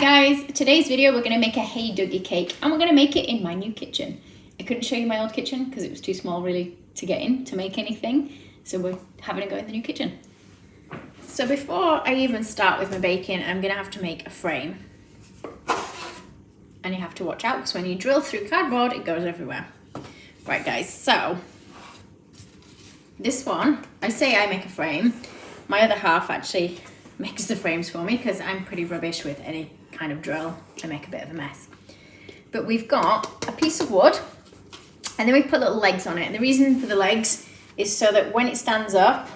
guys, today's video we're going to make a Hey Duggie cake and we're going to make it in my new kitchen. I couldn't show you my old kitchen because it was too small really to get in to make anything, so we're having a go in the new kitchen. So before I even start with my baking, I'm going to have to make a frame. And you have to watch out because when you drill through cardboard it goes everywhere. Right guys, so this one, I say I make a frame, my other half actually makes the frames for me because I'm pretty rubbish with any kind of drill. I make a bit of a mess. But we've got a piece of wood and then we put little legs on it. And the reason for the legs is so that when it stands up,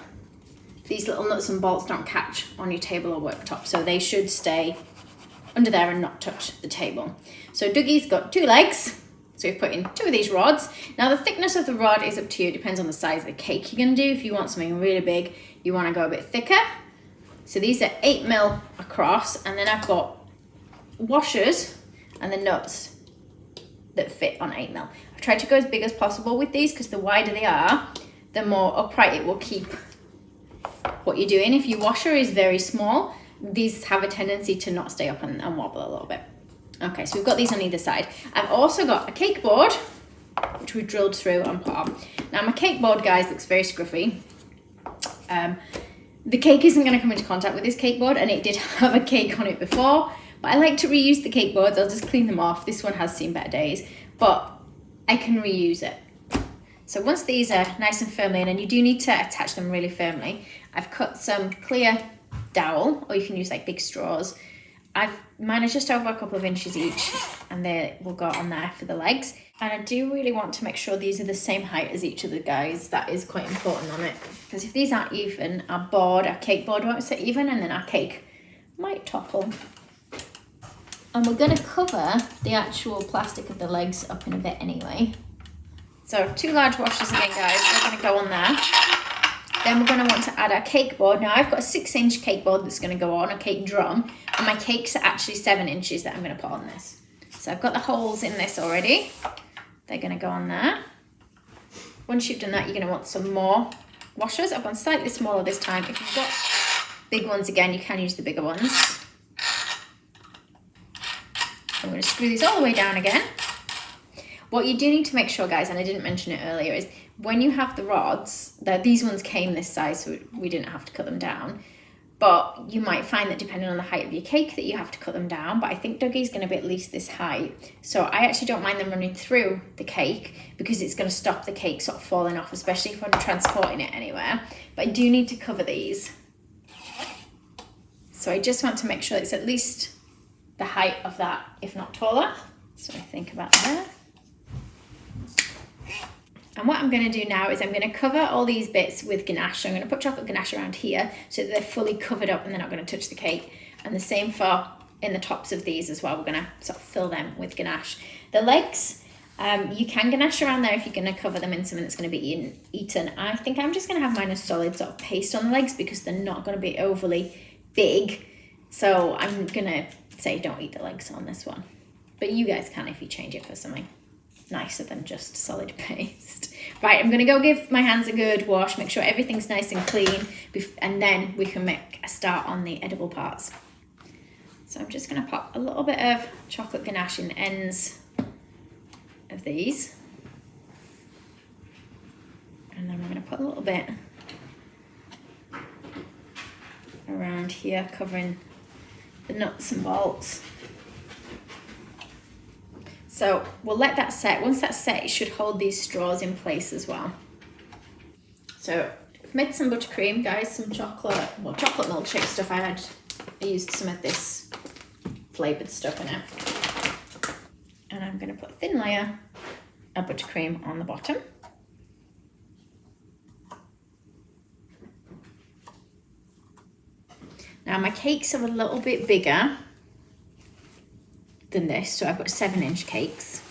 these little nuts and bolts don't catch on your table or worktop. So they should stay under there and not touch the table. So Duggie's got 2 legs. So we've put in 2 of these rods. Now the thickness of the rod is up to you. It depends on the size of the cake you're gonna do. If you want something really big, you wanna go a bit thicker. So these are 8mm across, and then I've got washers and the nuts that fit on 8mm. I've tried to go as big as possible with these because the wider they are, the more upright it will keep what you're doing. If your washer is very small, these have a tendency to not stay up and wobble a little bit. Okay, so we've got these on either side. I've also got a cake board, which we drilled through and put on. Now my cake board, guys, looks very scruffy. The cake isn't going to come into contact with this cake board, and it did have a cake on it before, but I like to reuse the cake boards. I'll just clean them off. This one has seen better days, but I can reuse it. So once these are nice and firmly in, and you do need to attach them really firmly, I've cut some clear dowel, or you can use like big straws. Mine is just over a couple of inches each, and they will go on there for the legs. And I do really want to make sure these are the same height as each of the guys. That is quite important on it, because if these aren't even, our cake board won't sit even, and then our cake might topple. And we're going to cover the actual plastic of the legs up in a bit anyway. So 2 large washers again, guys. They're going to go on there. Then we're going to want to add our cake board. Now I've got a 6-inch cake board that's going to go on, a cake drum, and my cakes are actually 7 inches that I'm going to put on this. So I've got the holes in this already. They're going to go on there. Once you've done that, you're going to want some more washers. I've gone slightly smaller this time. If you've got big ones again, you can use the bigger ones. I'm going to screw these all the way down again. What you do need to make sure, guys, and I didn't mention it earlier, is when you have the rods, these ones came this size, so we didn't have to cut them down. But you might find that depending on the height of your cake that you have to cut them down. But I think Duggie's going to be at least this height. So I actually don't mind them running through the cake because it's going to stop the cake sort of falling off, especially if I'm transporting it anywhere. But I do need to cover these. So I just want to make sure it's at least the height of that, if not taller. So I think about that. And what I'm going to do now is I'm going to cover all these bits with ganache. So I'm going to put chocolate ganache around here so that they're fully covered up and they're not going to touch the cake. And the same for in the tops of these as well. We're going to sort of fill them with ganache. The legs, you can ganache around there if you're going to cover them in something that's going to be eaten. I think I'm just going to have mine as solid sort of paste on the legs because they're not going to be overly big. So I'm going to say don't eat the legs on this one. But you guys can if you change it for something nicer than just solid paste. Right, I'm gonna go give my hands a good wash, make sure everything's nice and clean, and then we can make a start on the edible parts. So I'm just gonna pop a little bit of chocolate ganache in the ends of these. And then we're gonna put a little bit around here, covering the nuts and bolts. So we'll let that set. Once that's set, it should hold these straws in place as well. So I've made some buttercream, guys, some chocolate milkshake stuff. I used some of this flavoured stuff in it. And I'm going to put a thin layer of buttercream on the bottom. Now my cakes are a little bit bigger than this, so I've got 7-inch cakes,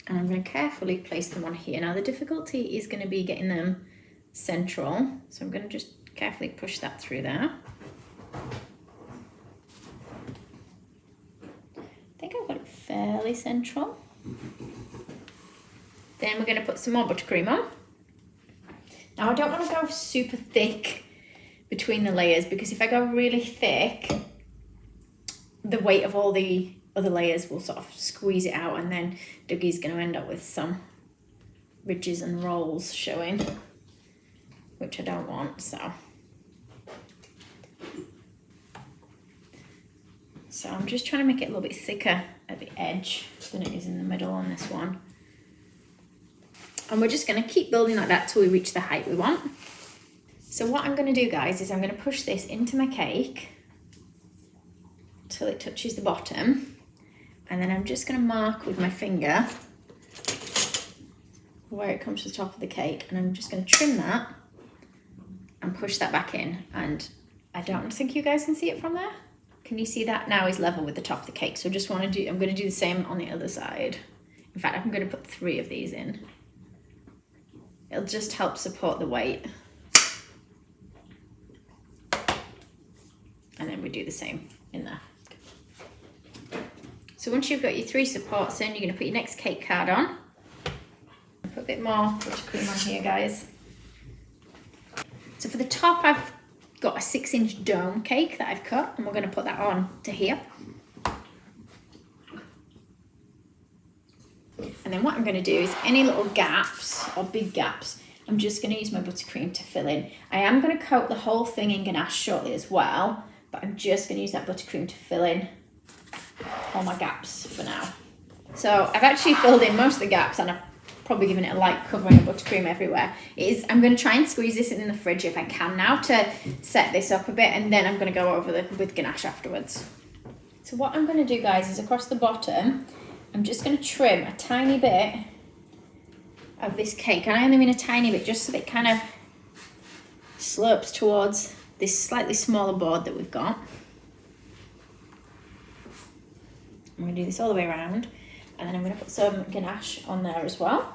and I'm going to carefully place them on here. Now the difficulty is going to be getting them central, so I'm going to just carefully push that through there. I think I've got it fairly central. Then we're going to put some more buttercream on. Now I don't want to go super thick between the layers, because if I go really thick, the weight of all the other layers will sort of squeeze it out, and then Dougie's going to end up with some ridges and rolls showing, which I don't want. So I'm just trying to make it a little bit thicker at the edge than it is in the middle on this one. And we're just going to keep building like that till we reach the height we want. So what I'm going to do, guys, is I'm going to push this into my cake till it touches the bottom. And then I'm just going to mark with my finger where it comes to the top of the cake. And I'm just going to trim that and push that back in. And I don't think you guys can see it from there. Can you see that now is level with the top of the cake? So I'm going to do the same on the other side. In fact, I'm going to put 3 of these in. It'll just help support the weight. And then we do the same in there. So once you've got your 3 supports in, you're going to put your next cake card on. Put a bit more buttercream on here, guys. So for the top, I've got a 6-inch dome cake that I've cut, and we're going to put that on to here. And then what I'm going to do is any little gaps or big gaps, I'm just going to use my buttercream to fill in. I am going to coat the whole thing in ganache shortly as well, but I'm just going to use that buttercream to fill in all my gaps for now. So I've actually filled in most of the gaps, and I've probably given it a light covering of buttercream everywhere. I'm going to try and squeeze this in the fridge if I can now to set this up a bit, and then I'm going to go over with ganache afterwards. So what I'm going to do, guys, is across the bottom, I'm just going to trim a tiny bit of this cake, and I only mean a tiny bit, just so that it kind of slopes towards this slightly smaller board that we've got. I'm going to do this all the way around, and then I'm going to put some ganache on there as well.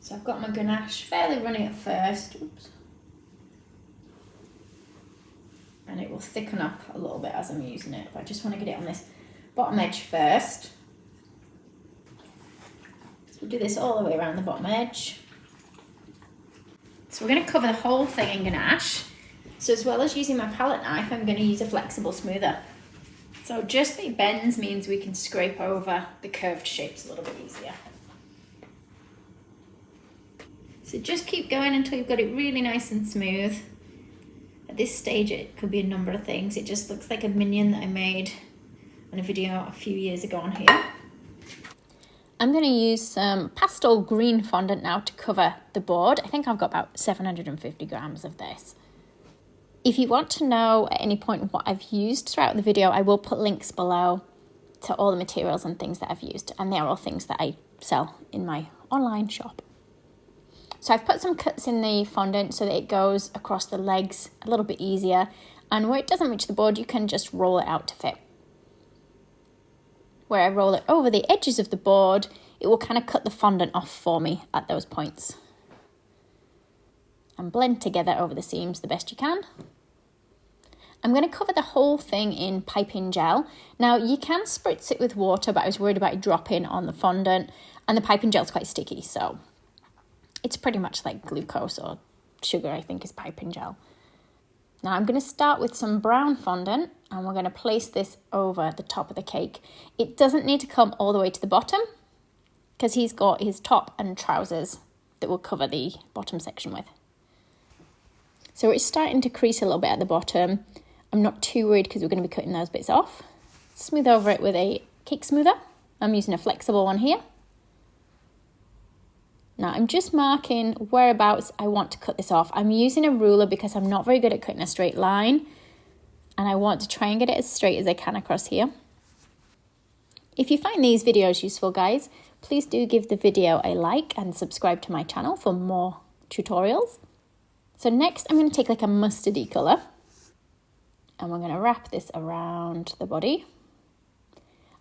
So I've got my ganache fairly runny at first. Oops. And it will thicken up a little bit as I'm using it, but I just want to get it on this bottom edge first. So we'll do this all the way around the bottom edge. So we're going to cover the whole thing in ganache. So as well as using my palette knife, I'm going to use a flexible smoother. So just that it bends means we can scrape over the curved shapes a little bit easier. So just keep going until you've got it really nice and smooth. At this stage it could be a number of things. It just looks like a minion that I made on a video a few years ago on here. I'm going to use some pastel green fondant now to cover the board. I think I've got about 750 grams of this. If you want to know at any point what I've used throughout the video, I will put links below to all the materials and things that I've used. And they're all things that I sell in my online shop. So I've put some cuts in the fondant so that it goes across the legs a little bit easier. And where it doesn't reach the board, you can just roll it out to fit. Where I roll it over the edges of the board, it will kind of cut the fondant off for me at those points. And blend together over the seams the best you can. I'm going to cover the whole thing in piping gel. Now you can spritz it with water, but I was worried about it dropping on the fondant, and the piping gel is quite sticky, so it's pretty much like glucose or sugar, I think, is piping gel. Now I'm going to start with some brown fondant, and we're going to place this over the top of the cake. It doesn't need to come all the way to the bottom, because he's got his top and trousers that we'll cover the bottom section with. So it's starting to crease a little bit at the bottom. I'm not too worried because we're going to be cutting those bits off. Smooth over it with a cake smoother. I'm using a flexible one here. Now I'm just marking whereabouts I want to cut this off. I'm using a ruler because I'm not very good at cutting a straight line, and I want to try and get it as straight as I can across here. If you find these videos useful, guys, please do give the video a like and subscribe to my channel for more tutorials. So next I'm going to take like a mustardy colour, and we're going to wrap this around the body.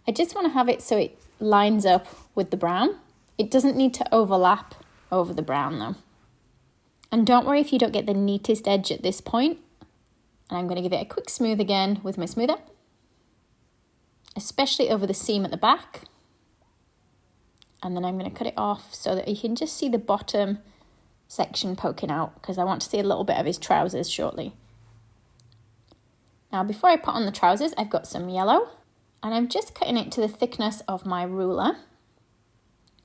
I just want to have it so it lines up with the brown. It doesn't need to overlap over the brown though. And don't worry if you don't get the neatest edge at this point. And I'm going to give it a quick smooth again with my smoother, especially over the seam at the back. And then I'm going to cut it off so that you can just see the bottom section poking out, because I want to see a little bit of his trousers shortly. Now before I put on the trousers, I've got some yellow and I'm just cutting it to the thickness of my ruler.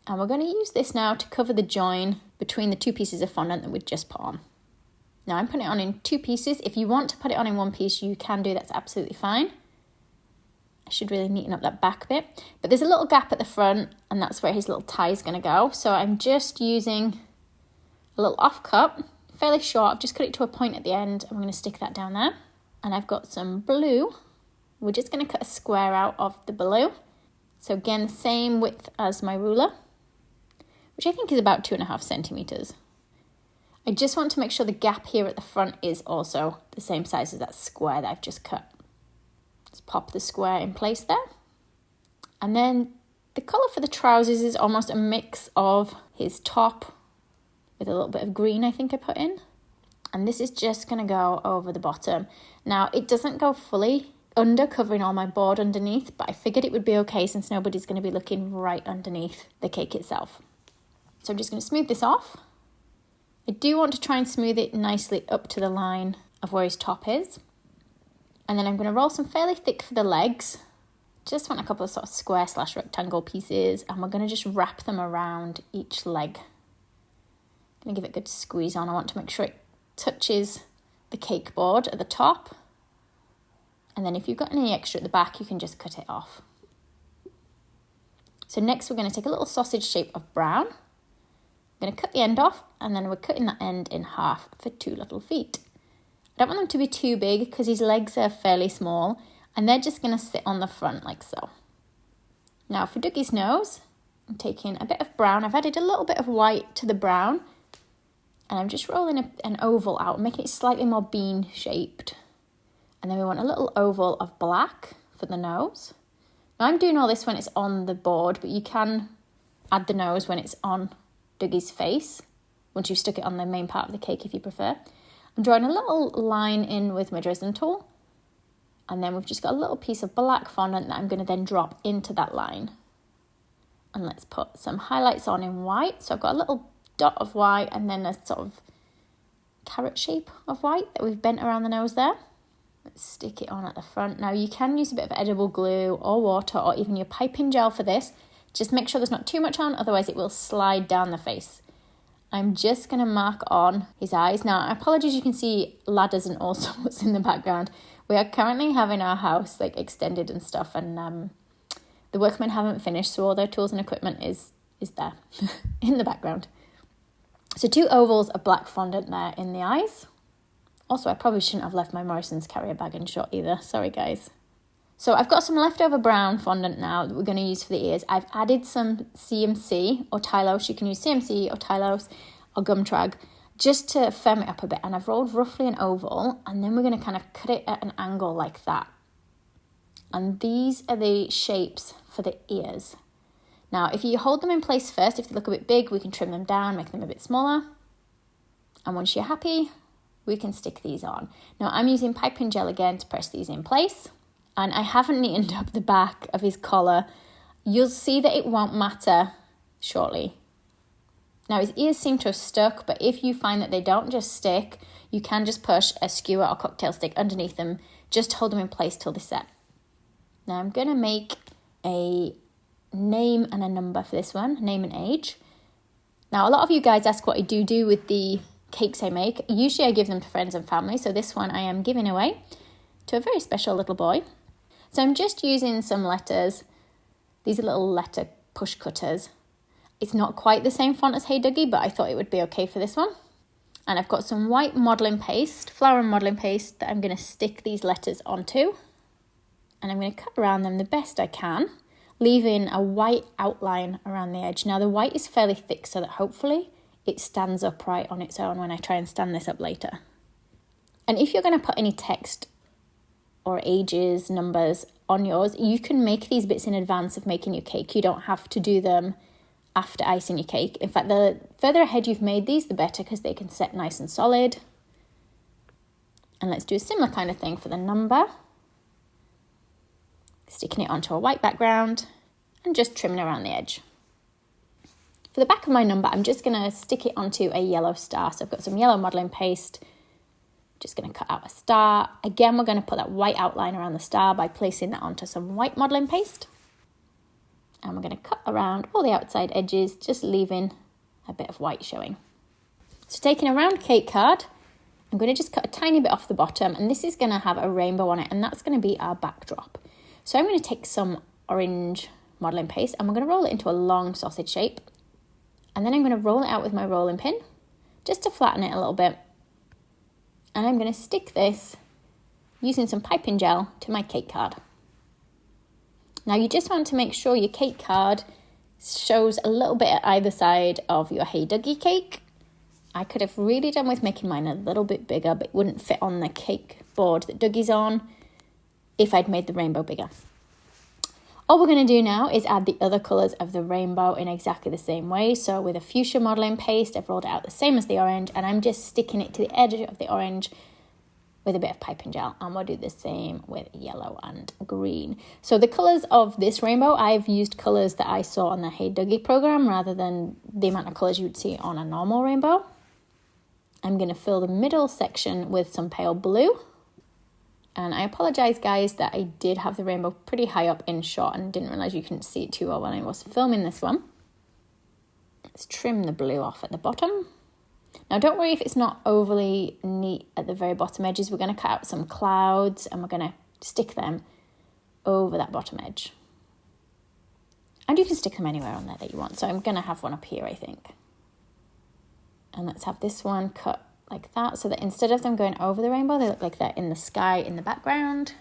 And we're going to use this now to cover the join between the two pieces of fondant that we've just put on. Now I'm putting it on in 2 pieces. If you want to put it on in 1 piece, you can do, that's absolutely fine. I should really neaten up that back bit. But there's a little gap at the front and that's where his little tie is going to go. So I'm just using a little off cut, fairly short. I've just cut it to a point at the end. I'm going to stick that down there. And I've got some blue. We're just going to cut a square out of the blue. So again, the same width as my ruler, which I think is about 2.5 centimeters. I just want to make sure the gap here at the front is also the same size as that square that I've just cut. Just pop the square in place there. And then the colour for the trousers is almost a mix of his top with a little bit of green I think I put in. And this is just going to go over the bottom. Now it doesn't go fully under, covering all my board underneath, but I figured it would be okay since nobody's going to be looking right underneath the cake itself. So I'm just going to smooth this off. I do want to try and smooth it nicely up to the line of where his top is. And then I'm going to roll some fairly thick for the legs. Just want a couple of sort of square / rectangle pieces, and we're going to just wrap them around each leg. I'm going to give it a good squeeze on. I want to make sure it touches the cake board at the top. And then if you've got any extra at the back, you can just cut it off. So next we're going to take a little sausage shape of brown. I'm going to cut the end off, and then we're cutting that end in half for 2 little feet. I don't want them to be too big because his legs are fairly small and they're just going to sit on the front like so. Now for Duggie's nose, I'm taking a bit of brown. I've added a little bit of white to the brown and I'm just rolling an oval out, making it slightly more bean shaped. And then we want a little oval of black for the nose. Now I'm doing all this when it's on the board, but you can add the nose when it's on Duggie's face, once you've stuck it on the main part of the cake if you prefer. I'm drawing a little line in with my Dresden tool, and then we've just got a little piece of black fondant that I'm going to then drop into that line. And let's put some highlights on in white. So I've got a little dot of white and then a sort of carrot shape of white that we've bent around the nose there. Let's stick it on at the front. Now you can use a bit of edible glue or water or even your piping gel for this. Just make sure there's not too much on, otherwise it will slide down the face. I'm just going to mark on his eyes. Now, apologies, you can see ladders and all sorts in the background. We are currently having our house like extended and stuff, and the workmen haven't finished, so all their tools and equipment is there in the background. So 2 ovals of black fondant there in the eyes. Also, I probably shouldn't have left my Morrison's carrier bag in shot either. Sorry, guys. So I've got some leftover brown fondant now that we're going to use for the ears. I've added some CMC or Tylose. You can use CMC or Tylose or gum trag just to firm it up a bit. And I've rolled roughly an oval, and then we're going to kind of cut it at an angle like that. And these are the shapes for the ears. Now, if you hold them in place first, if they look a bit big, we can trim them down, make them a bit smaller. And once you're happy, we can stick these on. Now, I'm using piping gel again to press these in place. And I haven't neatened up the back of his collar. You'll see that it won't matter shortly. Now his ears seem to have stuck, but if you find that they don't just stick, you can just push a skewer or cocktail stick underneath them, just to hold them in place till they set. Now I'm going to make a name and a number for this one, name and age. Now a lot of you guys ask what I do with the cakes I make. Usually I give them to friends and family, so this one I am giving away to a very special little boy. So I'm just using some letters. These are little letter push cutters. It's not quite the same font as Hey Duggie, but I thought it would be okay for this one. And I've got some white modelling paste, flour and modelling paste, that I'm going to stick these letters onto. And I'm going to cut around them the best I can, leaving a white outline around the edge. Now the white is fairly thick so that hopefully it stands upright on its own when I try and stand this up later. And if you're going to put any text or ages, numbers on yours, you can make these bits in advance of making your cake. You don't have to do them after icing your cake. In fact, the further ahead you've made these, the better, because they can set nice and solid. And let's do a similar kind of thing for the number. Sticking it onto a white background and just trimming around the edge. For the back of my number, I'm just going to stick it onto a yellow star. So I've got some yellow modelling paste Just going to cut out a star. Again, we're going to put that white outline around the star by placing that onto some white modelling paste. And we're going to cut around all the outside edges, just leaving a bit of white showing. So taking a round cake card, I'm going to just cut a tiny bit off the bottom, and this is going to have a rainbow on it, and that's going to be our backdrop. So I'm going to take some orange modelling paste, and we're going to roll it into a long sausage shape. And then I'm going to roll it out with my rolling pin, just to flatten it a little bit. And I'm going to stick this using some piping gel to my cake card. Now you just want to make sure your cake card shows a little bit at either side of your Hey Duggie cake. I could have really done with making mine a little bit bigger, but it wouldn't fit on the cake board that Dougie's on if I'd made the rainbow bigger. All we're going to do now is add the other colours of the rainbow in exactly the same way. So with a fuchsia modelling paste, I've rolled it out the same as the orange, and I'm just sticking it to the edge of the orange with a bit of piping gel, and we'll do the same with yellow and green. So the colours of this rainbow, I've used colours that I saw on the Hey Duggie program rather than the amount of colours you would see on a normal rainbow. I'm going to fill the middle section with some pale blue. And I apologise, guys, that I did have the rainbow pretty high up in shot and didn't realise you couldn't see it too well when I was filming this one. Let's trim the blue off at the bottom. Now, don't worry if it's not overly neat at the very bottom edges. We're going to cut out some clouds and we're going to stick them over that bottom edge. And you can stick them anywhere on there that you want. So I'm going to have one up here, I think. And let's have this one cut like that, so that instead of them going over the rainbow, they look like they're in the sky in the background.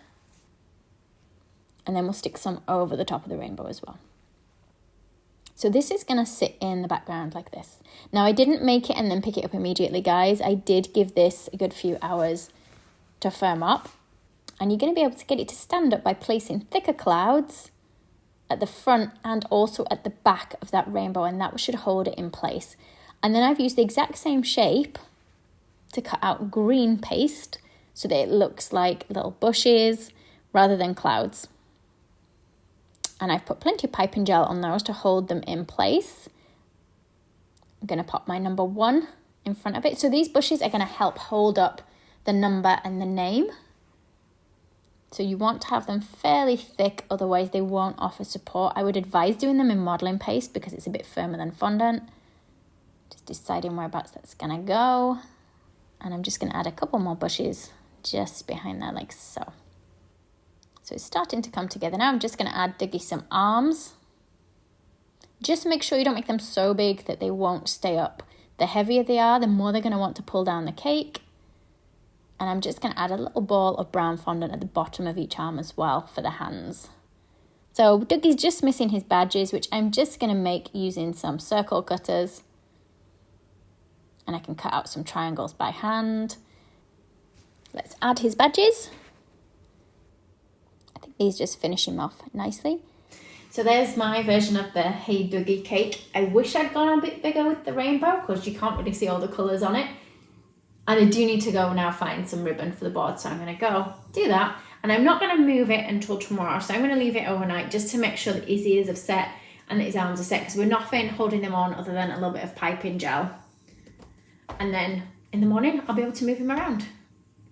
And then we'll stick some over the top of the rainbow as well. So this is going to sit in the background like this. Now, I didn't make it and then pick it up immediately, guys. I did give this a good few hours to firm up. And you're going to be able to get it to stand up by placing thicker clouds at the front and also at the back of that rainbow, and that should hold it in place. And then I've used the exact same shape to cut out green paste so that it looks like little bushes rather than clouds. And I've put plenty of piping gel on those to hold them in place. I'm going to pop my number 1 in front of it. So these bushes are going to help hold up the number and the name. So you want to have them fairly thick, otherwise they won't offer support. I would advise doing them in modelling paste because it's a bit firmer than fondant. Just deciding whereabouts that's going to go. And I'm just going to add a couple more bushes just behind there like so. So it's starting to come together now. I'm just going to add Duggie some arms. Just make sure you don't make them so big that they won't stay up. The heavier they are, the more they're going to want to pull down the cake. And I'm just going to add a little ball of brown fondant at the bottom of each arm as well for the hands. So Duggie's just missing his badges, which I'm just going to make using some circle cutters. And I can cut out some triangles by hand. Let's add his badges. I think these just finish him off nicely. So there's my version of the Hey Duggie cake. I wish I'd gone a bit bigger with the rainbow because you can't really see all the colours on it. And I do need to go now find some ribbon for the board, so I'm going to go do that. And I'm not going to move it until tomorrow, so I'm going to leave it overnight just to make sure that his ears have set and that his arms are set, because we're nothing holding them on other than a little bit of piping gel. And then in the morning, I'll be able to move him around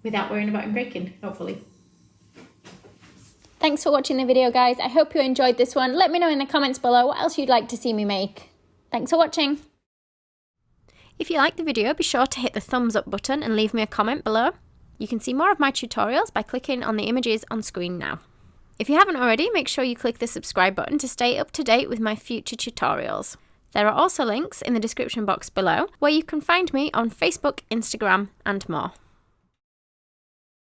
without worrying about him breaking, hopefully. Thanks for watching the video, guys. I hope you enjoyed this one. Let me know in the comments below what else you'd like to see me make. Thanks for watching. If you liked the video, be sure to hit the thumbs up button and leave me a comment below. You can see more of my tutorials by clicking on the images on screen now. If you haven't already, make sure you click the subscribe button to stay up to date with my future tutorials. There are also links in the description box below where you can find me on Facebook, Instagram, and more.